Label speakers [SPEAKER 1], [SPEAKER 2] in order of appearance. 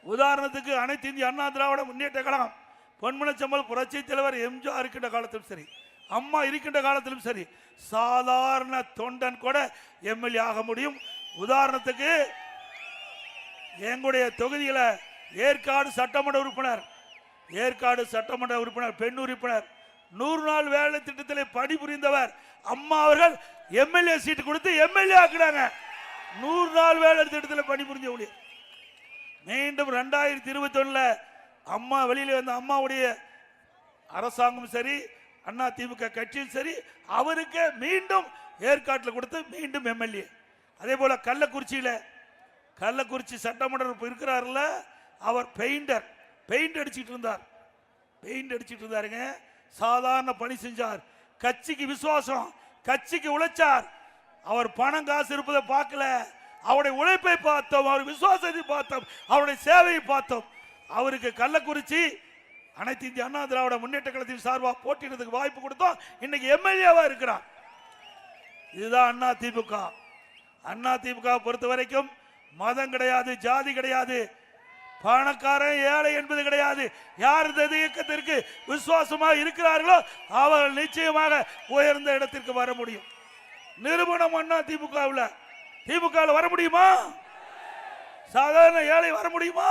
[SPEAKER 1] உதாரணத்துக்கு அனைத்து இந்திய அண்ணா திராவிட முன்னேற்ற கழகம் பொன்மனச்செம்மல் புரட்சி தலைவர் எம்ஜிஆர் இருக்கின்ற காலத்திலும் சரி, அம்மா இருக்கின்ற காலத்திலும் சரி, சாதாரண தொண்டன் கூட எம்எல்ஏ ஆக முடியும். உதாரணத்துக்கு எங்களுடைய தொகுதியில ஏற்காடு சட்டமன்ற உறுப்பினர் பெண் உறுப்பினர் 100 நாள் வேலை திட்டத்தில் பணிபுரிந்தவர் அம்மா அவர்கள் எம்எல்ஏ சீட்டு கொடுத்து எம்எல்ஏ ஆக்குறாங்க. 100 நாள் வேலை திட்டத்தில் பணிபுரிஞ்ச ஊழியர். மீண்டும் 2021 அம்மா வெளியில வந்த அம்மாவுடைய அரசாங்கம் சரி, அண்ணா திமுக கட்சியும் சரி, அவருக்கு மீண்டும் ஏற்காட்டில் கொடுத்து மீண்டும் எம்எல்ஏ. அதே போல கள்ளக்குறிச்சி சட்டமன்ற இருக்கிறார்ல, அவர் பெயிண்ட் அடிச்சிட்டு இருந்தாருங்க. சாதாரண பணி செஞ்சார், கட்சிக்கு விசுவாசம், கட்சிக்கு உழைச்சார். அவர் பணம் காசு இருப்பதை பார்க்கல, அவருடைய உழைப்பை பார்த்தோம், அவர் விசுவாசத்தை பார்த்தோம், அவருடைய சேவையை பார்த்தோம். அவருக்கு கள்ளக்குறிச்சி அனைத்து இந்திய அண்ணா திராவிட முன்னேற்ற கழகத்தின் சார்பாக போட்டியிடுறதுக்கு வாய்ப்பு கொடுத்தோம். இன்னைக்கு எம்எல்ஏவா இருக்கிறார். இதுதான் அண்ணா திமுக பொறுத்த வரைக்கும் மதம் கிடையாது, ஜாதி கிடையாது, பணக்காரன் ஏழை என்பது கிடையாது. யார் இந்த இயக்கத்திற்கு விசுவாசமாக இருக்கிறார்களோ அவர்கள் நிச்சயமாக உயர்ந்த இடத்திற்கு வர முடியும். நிறுவனம் அண்ணா திமுக வர முடியுமா? சாதாரண ஏழை வர முடியுமா?